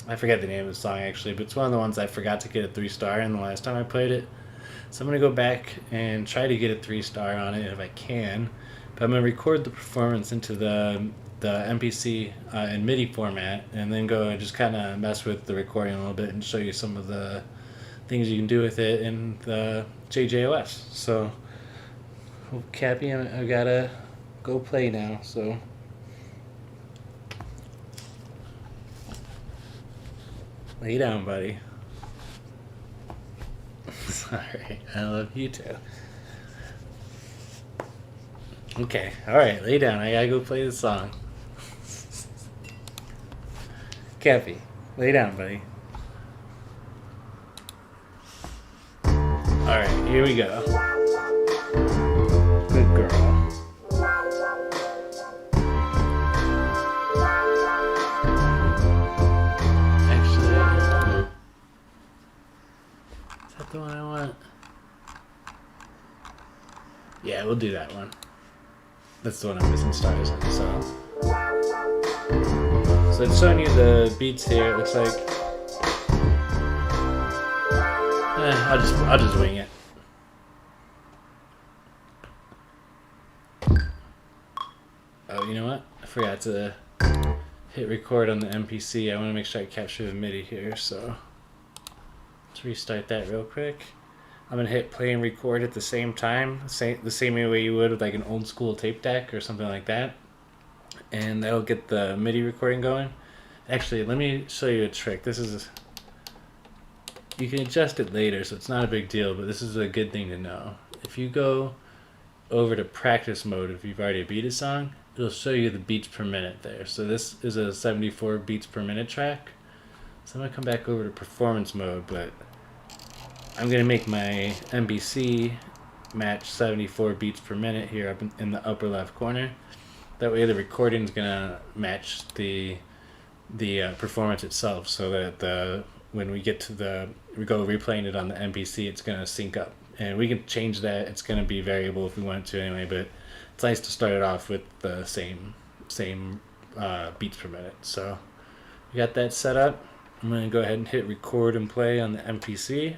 I forget the name of the song actually, but it's one of the ones I forgot to get a 3 star in the last time I played it. So I'm gonna go back and try to get a 3 star on it if I can. But I'm gonna record the performance into the MPC in MIDI format, and then go and just kind of mess with the recording a little bit and show you some of the things you can do with it in the JJOS. So, Cappy, I gotta go play now. So. Lay down, buddy. Sorry, I love you too. Okay, alright, lay down. I gotta go play the song. Cappy, lay down, buddy. Alright, here we go. Good girl. The one I want. Yeah, we'll do that one. That's the one I'm missing stars in. So it's showing you the beats here. It looks like. I'll just wing it. Oh, you know what? I forgot to hit record on the MPC. I want to make sure I capture the MIDI here. So. Let's restart that real quick. I'm gonna hit play and record at the same time, the same way you would with like an old school tape deck or something like that, and that'll get the MIDI recording going. Actually, let me show you a trick. You can adjust it later, so it's not a big deal, but this is a good thing to know. If you go over to practice mode, if you've already beat a song, it'll show you the beats per minute there. So this is a 74 beats per minute track. So I'm going to come back over to performance mode, but I'm going to make my MPC match 74 beats per minute here up in the upper left corner. That way the recording is going to match the performance itself, so that when we get to we go replaying it on the MPC, it's going to sync up. And we can change that. It's going to be variable if we want to anyway, but it's nice to start it off with the same beats per minute. So we got that set up. I'm going to go ahead and hit record and play on the MPC,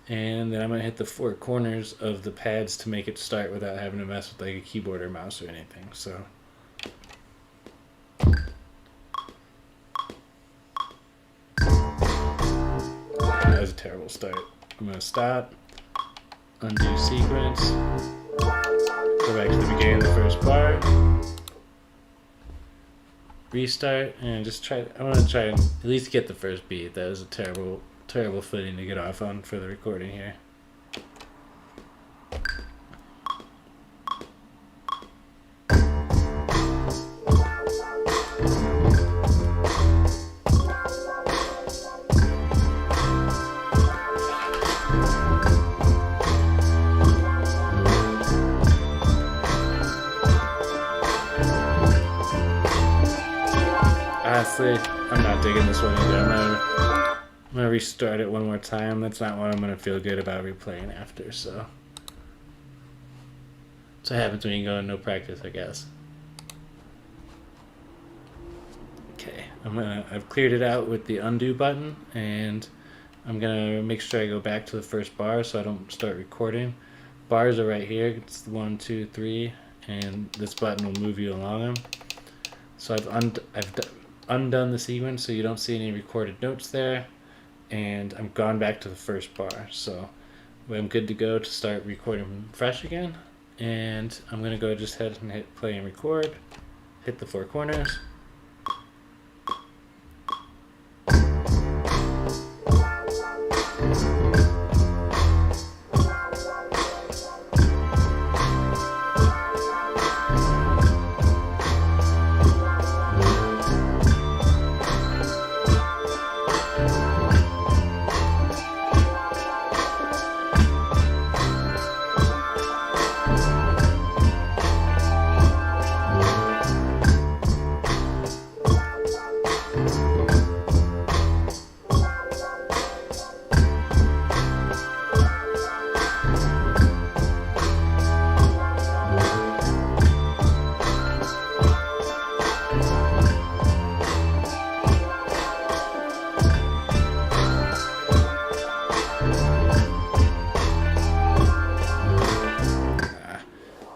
and then I'm going to hit the 4 corners of the pads to make it start without having to mess with like a keyboard or mouse or anything. So that was a terrible start. I'm going to stop, undo sequence, go back to the beginning of the first bar, restart, and just I want to try and at least get the first beat. That was a terrible footing to get off on for the recording here. Honestly, I'm not digging this one either. I'm gonna restart it one more time. That's not what I'm gonna feel good about replaying after. So that's what happens when you go in no practice, I guess. Okay, I've cleared it out with the undo button, and I'm gonna make sure I go back to the first bar so I don't start recording. Bars are right here. It's 1, 2, 3, and this button will move you along them. So I've undone the sequence so you don't see any recorded notes there, and I'm gone back to the first bar, so I'm good to go to start recording fresh again. And I'm gonna go just ahead and hit play and record, hit the 4 corners.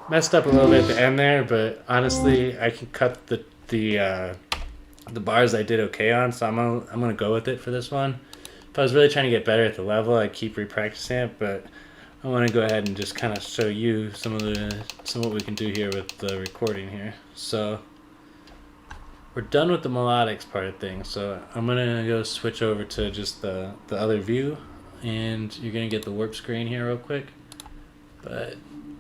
Messed up a little bit at the end there, but honestly, I can cut the bars I did okay on, so I'm gonna go with it for this one. If I was really trying to get better at the level, I'd keep repracticing it, but I want to go ahead and just kind of show you some of what we can do here with the recording here. So we're done with the melodics part of things, so I'm gonna go switch over to just the other view, and you're gonna get the warp screen here real quick, but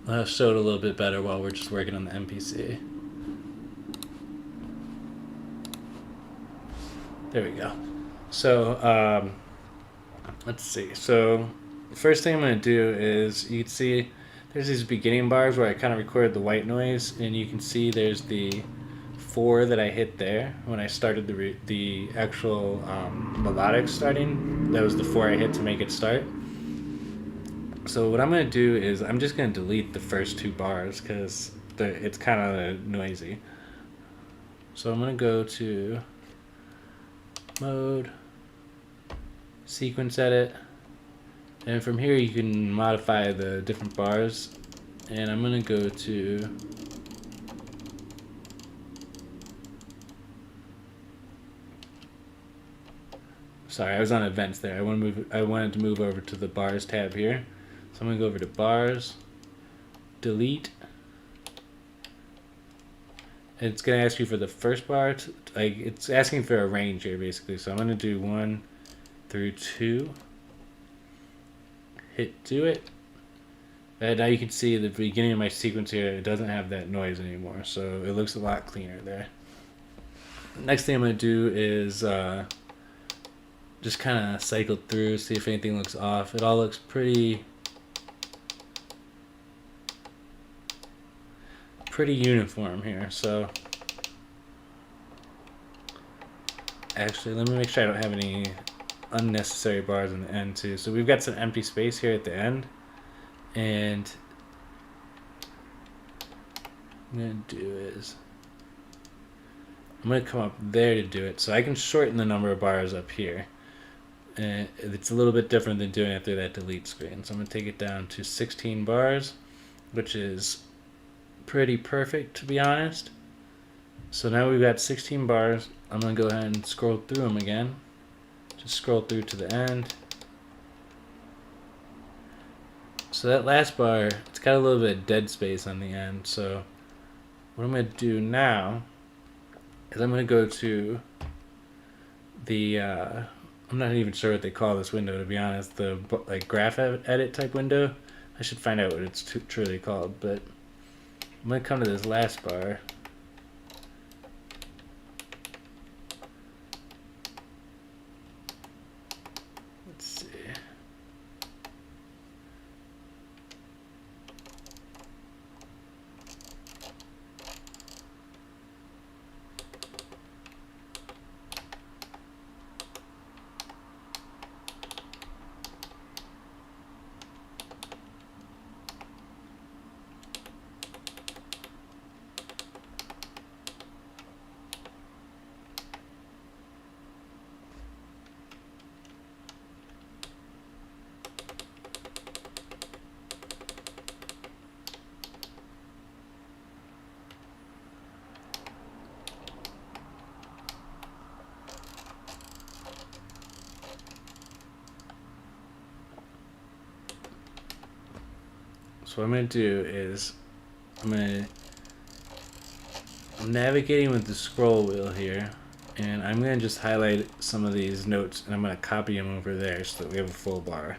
I'll show it a little bit better while we're just working on the MPC. There we go. So let's see. So the first thing I'm going to do is, you can see there's these beginning bars where I kind of recorded the white noise, and you can see there's the 4 that I hit there when I started the actual melodic starting. That was the 4 I hit to make it start. So what I'm going to do is I'm just going to delete the first 2 bars because it's kind of noisy. So I'm going to go to mode, sequence edit, and from here you can modify the different bars, and I'm going to go to sorry, I was on events there. I wanted to move over to the bars tab here. So I'm going to go over to bars, delete, and it's going to ask you for the first bar. It's asking for a range here basically. So I'm going to do 1 through 2. Hit do it. And now you can see the beginning of my sequence here, it doesn't have that noise anymore, so it looks a lot cleaner there. Next thing I'm going to do is just kind of cycle through, see if anything looks off. It all looks pretty uniform here. So actually, let me make sure I don't have any unnecessary bars in the end too. So we've got some empty space here at the end, and what I'm going to do is I'm going to come up there to do it, so I can shorten the number of bars up here. And it's a little bit different than doing it through that delete screen. So I'm going to take it down to 16 bars, which is pretty perfect, to be honest. So now we've got 16 bars. I'm going to go ahead and scroll through them again. Just scroll through to the end. So that last bar, it's got a little bit of dead space on the end. So what I'm going to do now is I'm going to go to the I'm not even sure what they call this window, to be honest. The graph edit type window. I should find out what it's truly called. But I'm going to come to this last bar. Let's see. So what I'm going to do is I'm navigating with the scroll wheel here, and I'm going to just highlight some of these notes, and I'm going to copy them over there so that we have a full bar.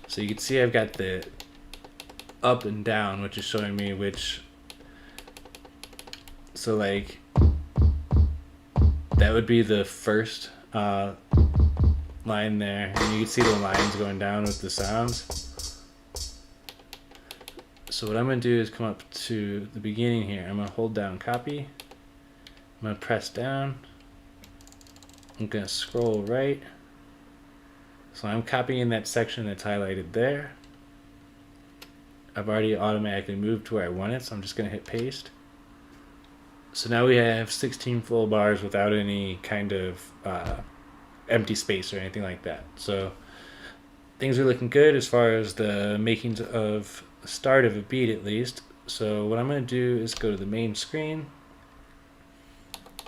So you can see I've got the up and down, which is showing me which, so like that would be the first line there, and you can see the lines going down with the sounds. So what I'm going to do is come up to the beginning here. I'm going to hold down copy. I'm going to press down. I'm going to scroll right. So I'm copying that section that's highlighted there. I've already automatically moved to where I want it, so I'm just going to hit paste. So now we have 16 full bars without any kind of empty space or anything like that. So things are looking good as far as the makings of the start of a beat at least. So what I'm going to do is go to the main screen,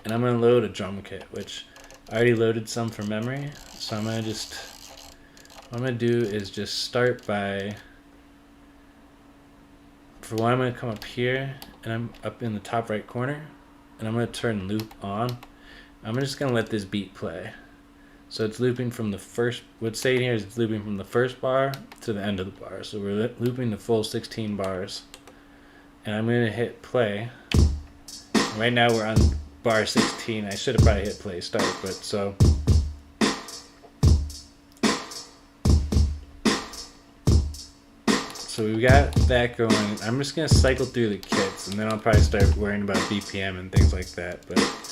and I'm going to load a drum kit, which I already loaded some from memory. So I'm going to just, what I'm going to do is just start by, for one, I'm going to come up here, and I'm up in the top right corner, and I'm going to turn loop on. I'm just going to let this beat play. So it's looping from the first, what's saying here is it's looping from the first bar to the end of the bar. So we're looping the full 16 bars. And I'm going to hit play. Right now we're on bar 16. I should have probably hit play start, but so. So we got that going. I'm just going to cycle through the kits, and then I'll probably start worrying about BPM and things like that. But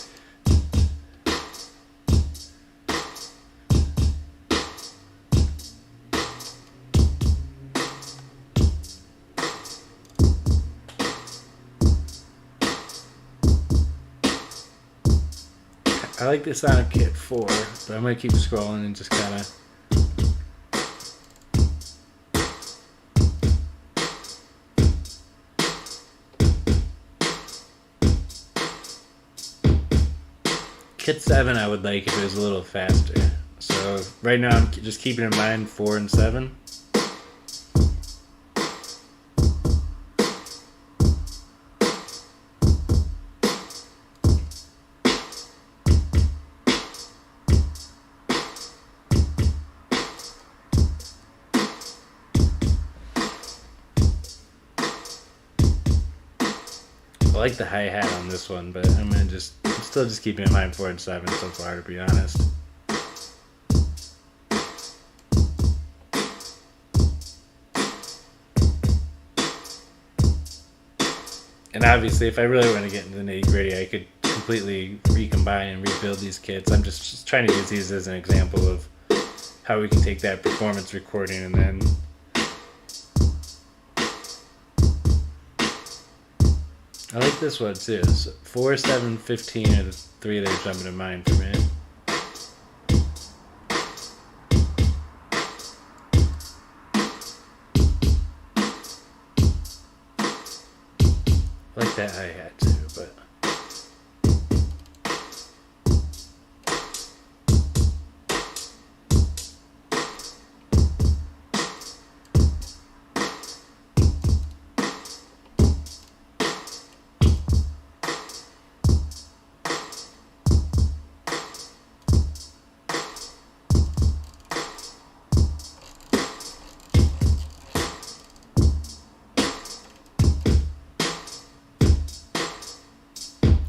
I like this on a kit 4, but I'm going to keep scrolling and just kind of. Kit 7 I would like if it was a little faster. So right now I'm just keeping in mind 4 and 7. I like the hi-hat on this one, but I'm still just keeping in mind 4 and 7 so far, to be honest. And obviously, if I really want to get into the nitty-gritty, I could completely recombine and rebuild these kits. I'm just trying to use these as an example of how we can take that performance recording and then I like this one too. So 4, 7, 15 are the 3 that are jumping to mind for me. I like that hi-hat too, but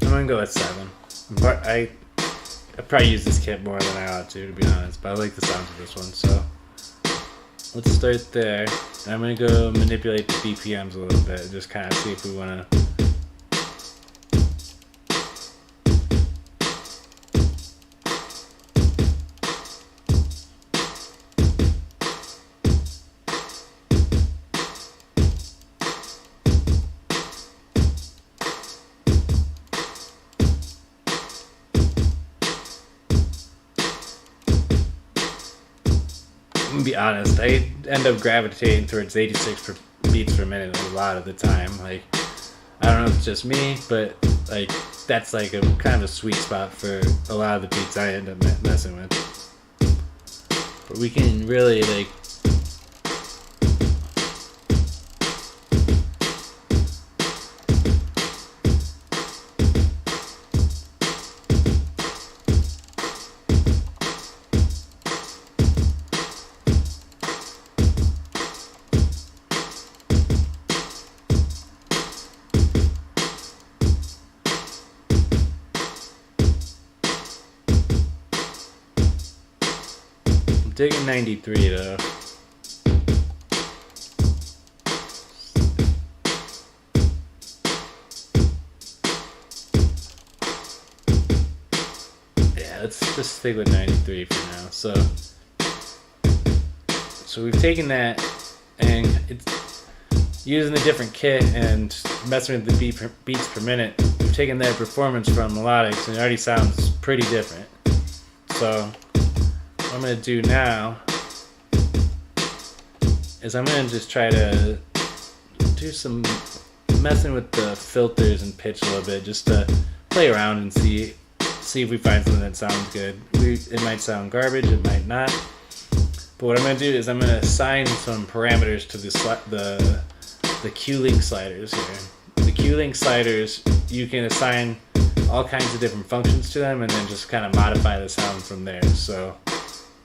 I'm gonna go with 7. I probably use this kit more than I ought to be honest, but I like the sounds of this one, so let's start there. And I'm gonna go manipulate the BPMs a little bit, just kind of see if we wanna. I'm gonna be honest, I end up gravitating towards 86 beats per minute a lot of the time. Like, I don't know if it's just me, but like that's like a kind of a sweet spot for a lot of the beats I end up messing with. But we can really like digging 93 though. Yeah, let's just stick with 93 for now. So we've taken that and it's using a different kit and messing with the beats per minute. We've taken that performance from Melodics and it already sounds pretty different. So what I'm going to do now is I'm gonna just try to do some messing with the filters and pitch a little bit, just to play around and see if we find something that sounds good. It might sound garbage, it might not. But what I'm gonna do is I'm gonna assign some parameters to the Q-Link sliders here. The Q-Link sliders, you can assign all kinds of different functions to them and then just kind of modify the sound from there. So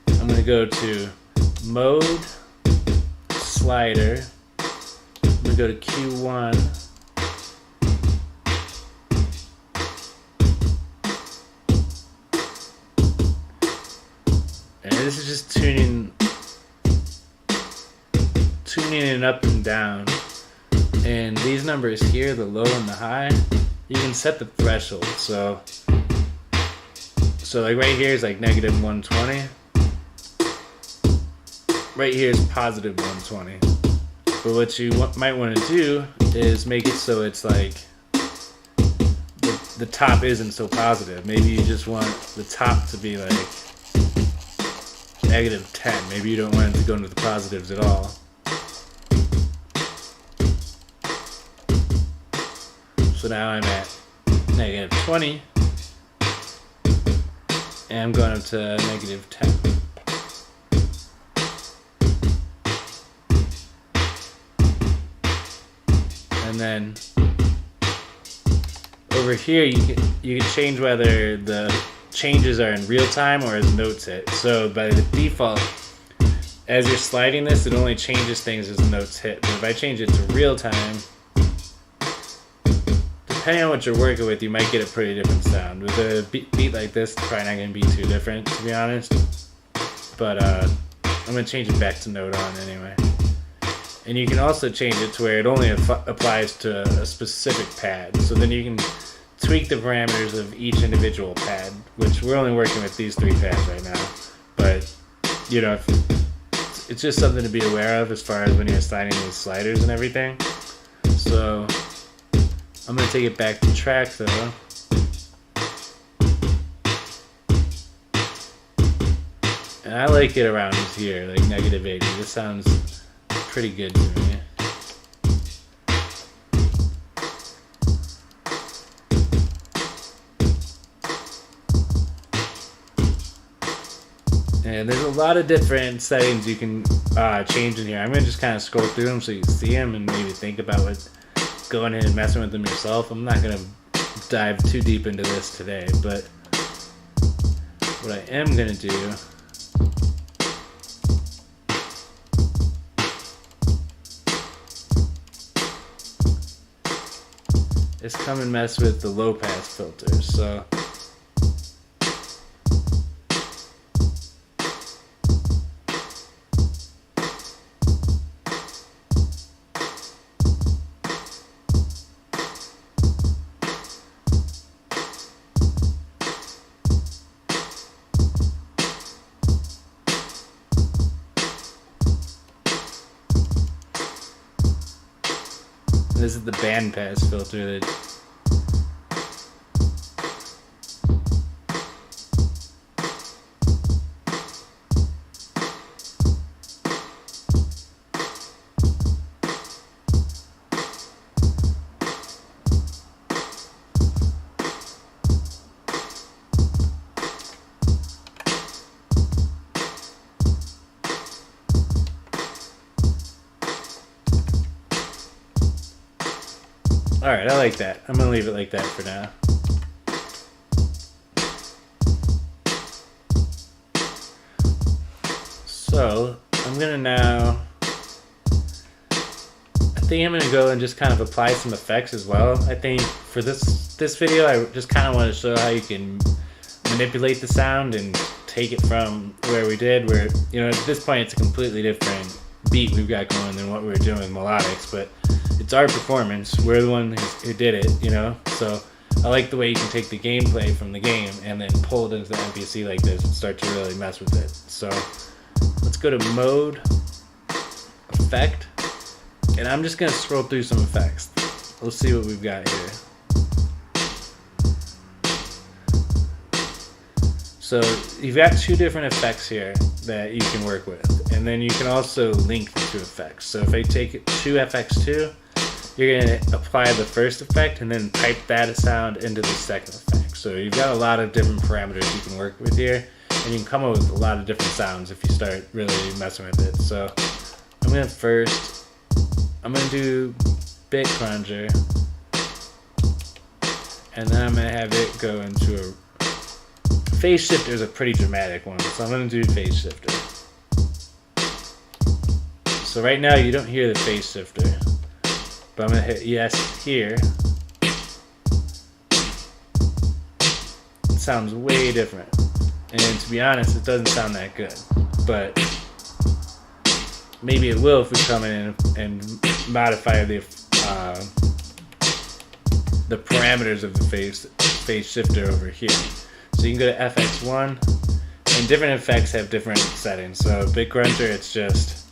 I'm going to go to mode, slider, I'm going to go to Q1, and this is just tuning it up and down. And these numbers here, the low and the high, you can set the threshold. So like right here is like -120. Right here is +120. But what you might want to do is make it so it's like the top isn't so positive. Maybe you just want the top to be like -10. Maybe you don't want it to go into the positives at all. So now I'm at -20, and I'm going up to -10. And then over here you can change whether the changes are in real time or as notes hit. So by the default, as you're sliding this, it only changes things as notes hit. But if I change it to real time, depending on what you're working with, you might get a pretty different sound. With a beat like this, it's probably not going to be too different, to be honest. But I'm going to change it back to note on anyway. And you can also change it to where it only applies to a specific pad. So then you can tweak the parameters of each individual pad, which we're only working with these 3 pads right now. But, you know, it's just something to be aware of as far as when you're assigning these sliders and everything. So I'm going to take it back to track though. And I like it around here, like -80. This sounds pretty good to me. And there's a lot of different settings you can change in here. I'm going to just kind of scroll through them so you can see them and maybe think about going in and messing with them yourself. I'm not going to dive too deep into this today, but what I am going to do is come and mess with the low pass filters. So this is the bandpass filter that Alright, I like that. I'm going to leave it like that for now. So, I'm going to now... I think I'm going to go and just kind of apply some effects as well. I think for this video, I just kind of want to show how you can manipulate the sound and take it from where we did, where, you know, at this point it's a completely different beat we've got going than what we were doing with Melodics, but it's our performance. We're the one who did it, you know? So I like the way you can take the gameplay from the game and then pull it into the MPC like this and start to really mess with it. So let's go to mode, effect, and I'm just gonna scroll through some effects. Let's see what we've got here. So you've got 2 different effects here that you can work with. And then you can also link the two effects. So if I take it to FX2, you're going to apply the first effect and then pipe that sound into the second effect. So you've got a lot of different parameters you can work with here, and you can come up with a lot of different sounds if you start really messing with it. So I'm going to do bit cruncher, and then I'm going to have it go into a phase shifter. Is a pretty dramatic one, so I'm going to do phase shifter. So right now you don't hear the phase shifter, but I'm going to hit yes here. It sounds way different, and to be honest, it doesn't sound that good, but maybe it will if we come in and modify the parameters of the phase shifter over here. So you can go to FX1, and different effects have different settings. So bit grunter, it's just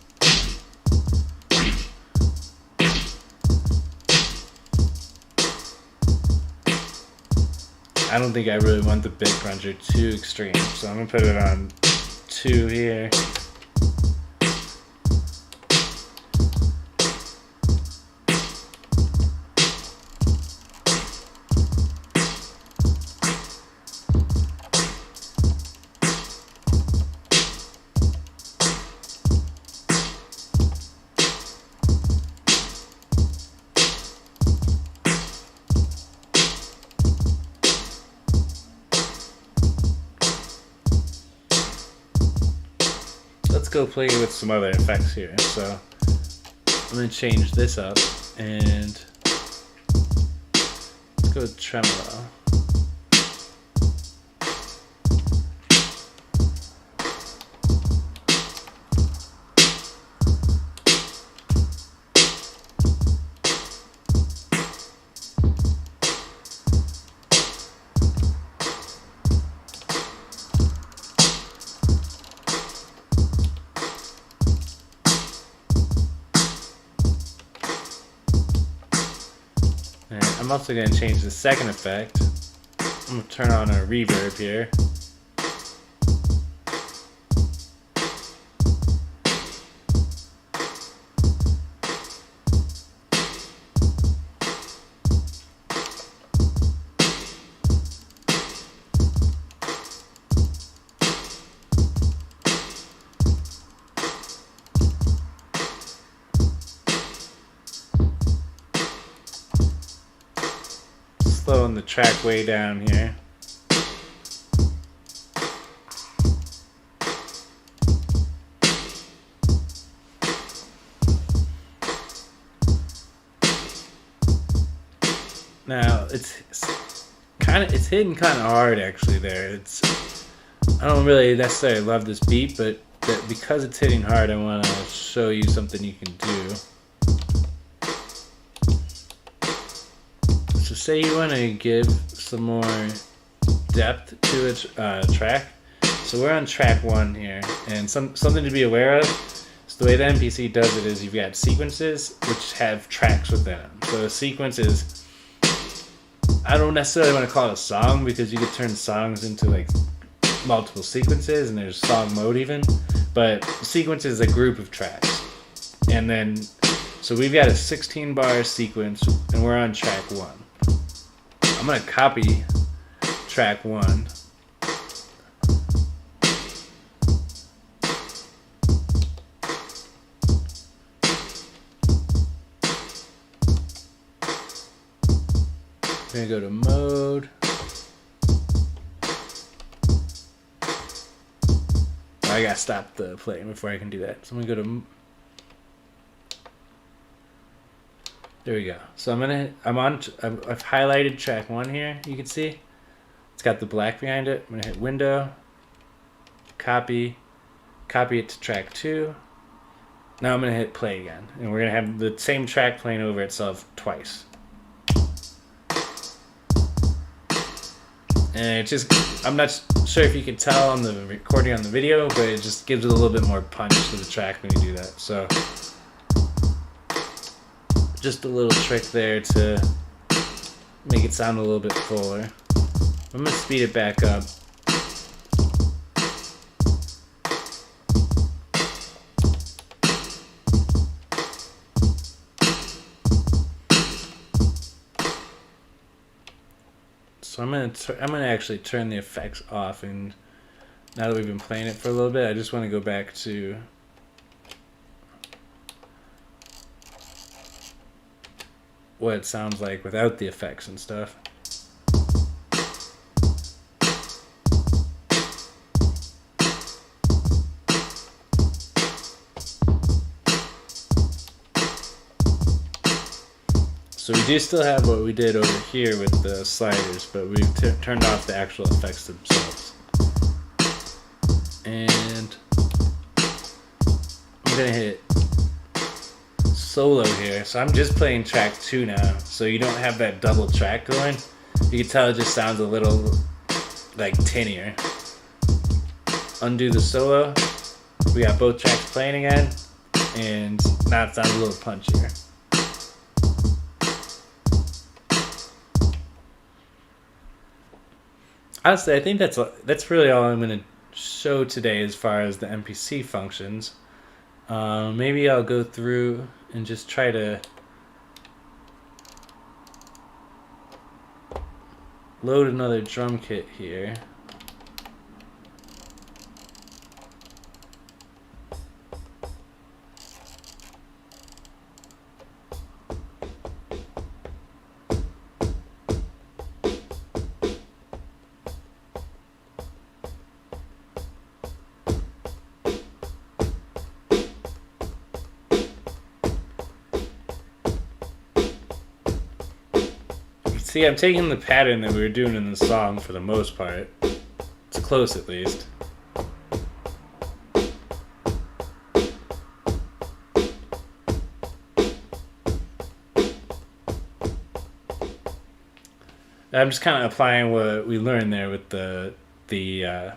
I don't think I really want the bit cruncher too extreme, so I'm gonna put it on 2 here. Let's go play with some other effects here. So I'm going to change this up, and let's go with tremolo. I'm also going to change the second effect. I'm going to turn on a reverb here. Slowing the track way down here. Now it's hitting kind of hard actually there. I don't really necessarily love this beat, but because it's hitting hard, I want to show you something you can do. So say you want to give some more depth to a track. So we're on track 1 here, and something to be aware of is the way the MPC does it is you've got sequences which have tracks within them. So a sequence is, I don't necessarily want to call it a song because you could turn songs into like multiple sequences, and there's song mode even, but a sequence is a group of tracks. And then, so we've got a 16 bar sequence, and we're on track 1. I'm going to copy track 1. I'm going to go to mode. I got to stop the playing before I can do that. So I'm going to go to... There we go. So I've highlighted track 1 here. You can see it's got the black behind it. I'm gonna hit window, copy it to track 2. Now I'm gonna hit play again, and we're gonna have the same track playing over itself twice. And it just, I'm not sure if you can tell on the recording on the video, but it just gives it a little bit more punch to the track when you do that. So just a little trick there to make it sound a little bit fuller. I'm going to speed it back up. gonna actually turn the effects off, and now that we've been playing it for a little bit, I just want to go back to what it sounds like without the effects and stuff. So we do still have what we did over here with the sliders, but we've turned off the actual effects themselves. And I'm gonna hit solo here. So I'm just playing track 2 now, so you don't have that double track going. You can tell it just sounds a little like tinnier. Undo the solo. We got both tracks playing again, and now it sounds a little punchier. Honestly, I think that's really all I'm going to show today as far as the MPC functions. Maybe I'll go through and just try to load another drum kit here. See, I'm taking the pattern that we were doing in the song for the most part. It's close, at least. I'm just kind of applying what we learned there with the video,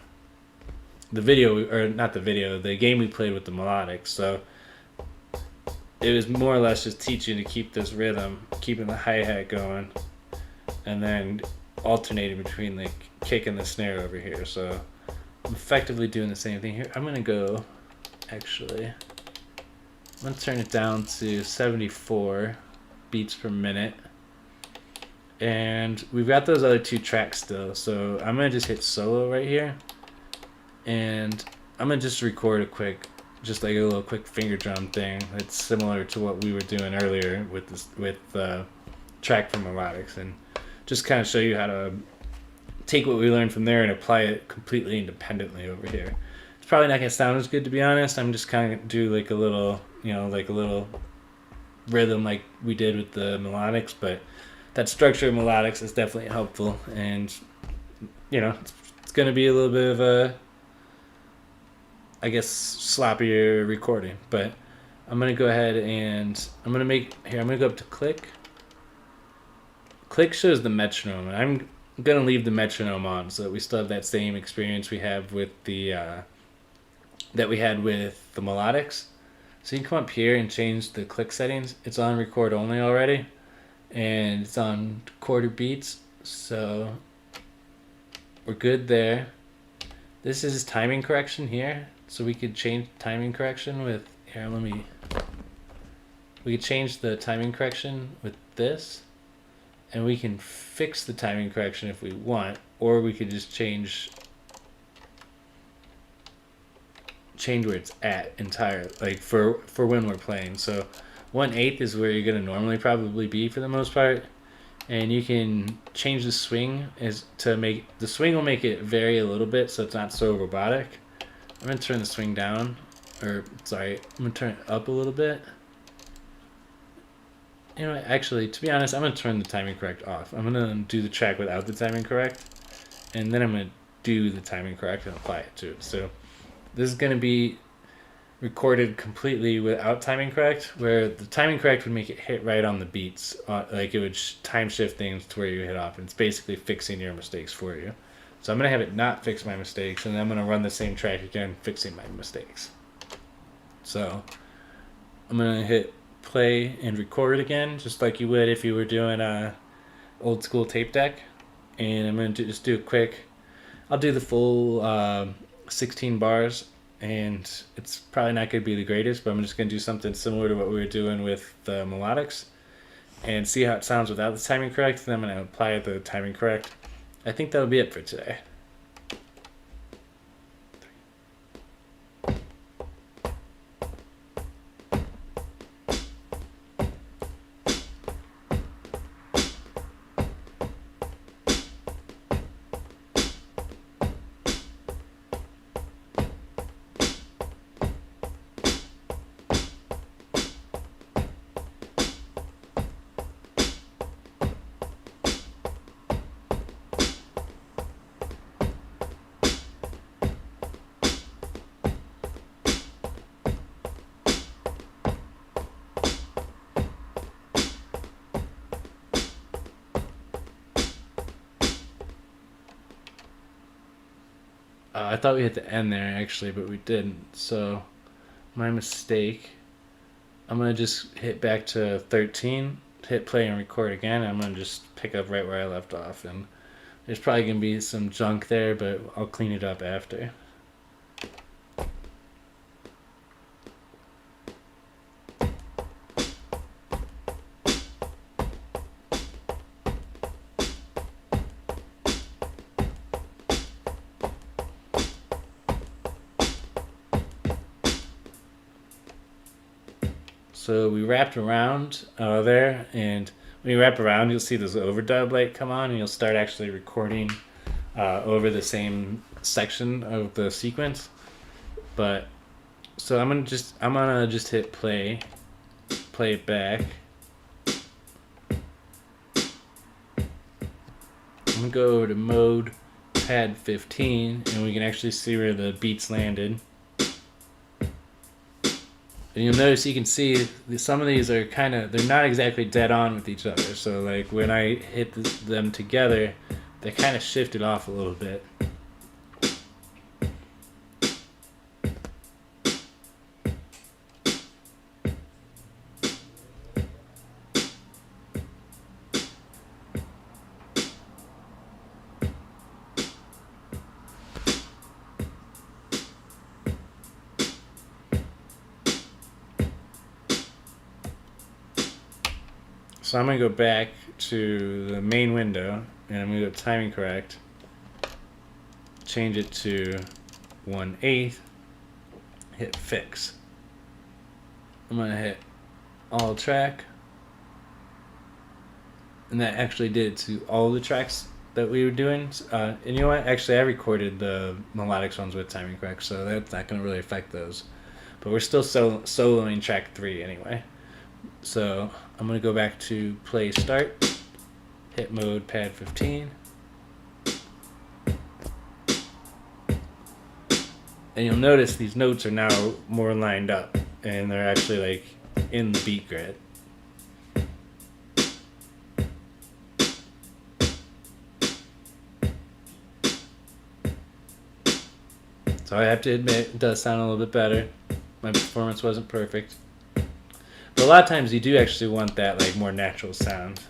or not the video, the game we played with the Melodics. So it was more or less just teaching to keep this rhythm, keeping the hi-hat going, and then alternating between the kick and the snare over here. So I'm effectively doing the same thing here. I'm gonna go, actually, I'm gonna turn it down to 74 beats per minute. And we've got those other 2 tracks still, so I'm gonna just hit solo right here, and I'm gonna just record a quick, just like a little quick finger drum thing that's similar to what we were doing earlier with this, with the track from Melodics, and just kind of show you how to take what we learned from there and apply it completely independently over here. It's probably not gonna sound as good, to be honest. I'm just kind of do like a little, you know, like a little rhythm like we did with the Melodics, but that structure of Melodics is definitely helpful, and you know, it's going to be a little bit of a, I guess, sloppier recording. But I'm going to go ahead and I'm going to go up to click. Click shows the metronome, and I'm going to leave the metronome on so that we still have that same experience we have with the that we had with the Melodics. So you can come up here and change the click settings. It's on record only already, and it's on quarter beats, so we're good there. This is timing correction here, so we could change timing correction with here. We could change the timing correction with this, and we can fix the timing correction if we want, or we could just change where it's at entirely, like for when we're playing. So 1/8 is where you're going to normally probably be for the most part, and you can change the swing the swing will make it vary a little bit so it's not so robotic. I'm going to turn the swing down, or sorry, I'm going to turn it up a little bit. You know, actually, to be honest, I'm going to turn the timing correct off. I'm going to do the track without the timing correct, and then I'm going to do the timing correct and apply it to it. So this is going to be recorded completely without timing correct, where the timing correct would make it hit right on the beats, like it would time shift things to where you hit off, and it's basically fixing your mistakes for you. So I'm going to have it not fix my mistakes, and then I'm going to run the same track again, fixing my mistakes. So I'm going to hit play and record again, just like you would if you were doing a old school tape deck, and I'm going to just do a quick, I'll do the full 16 bars, and it's probably not going to be the greatest, but I'm just going to do something similar to what we were doing with the Melodics and see how it sounds without the timing correct. Then I'm going to apply the timing correct, I think that'll be it for today. I thought we hit the end there actually, but we didn't. So my mistake. I'm gonna just hit back to 13, hit play and record again. I'm gonna just pick up right where I left off, and there's probably gonna be some junk there, but I'll clean it up after. So we wrapped around there, and when you wrap around, you'll see this overdub light come on, and you'll start actually recording over the same section of the sequence. But so I'm gonna just hit play it back. I'm gonna go over to mode pad 15, and we can actually see where the beats landed. And you'll notice, you can see some of these are they're not exactly dead on with each other. So like when I hit them together, they kind of shifted off a little bit. So I'm going to go back to the main window, and I'm going to go timing correct, change it to 1/8, hit fix. I'm going to hit all track, and that actually did it to all the tracks that we were doing. And you know what? Actually, I recorded the Melodics ones with timing correct, so that's not going to really affect those. But we're still soloing track 3 anyway. So I'm going to go back to play start, hit mode pad 15, and you'll notice these notes are now more lined up, and they're actually like in the beat grid. So I have to admit, it does sound a little bit better. My performance wasn't perfect. But a lot of times you do actually want that like more natural sound.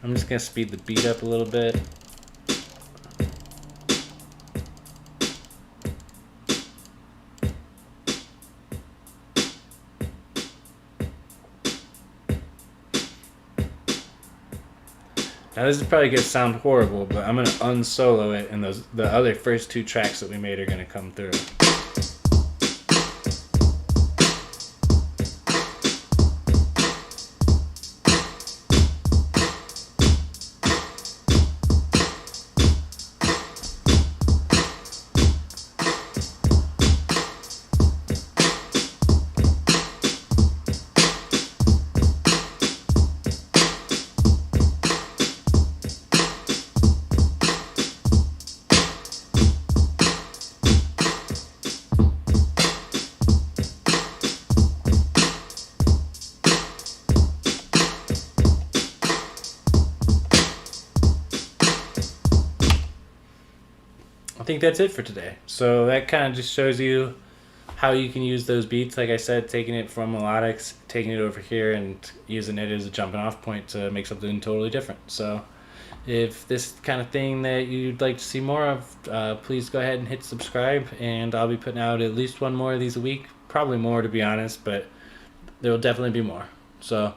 I'm just going to speed the beat up a little bit. Now this is probably going to sound horrible, but I'm going to unsolo it, and the other first 2 tracks that we made are going to come through. I think that's it for today. So that kind of just shows you how you can use those beats. Like I said, taking it from Melodics, taking it over here, and using it as a jumping off point to make something totally different. So if this kind of thing that you'd like to see more of, please go ahead and hit subscribe, and I'll be putting out at least one more of these a week. Probably more, to be honest, but there will definitely be more. So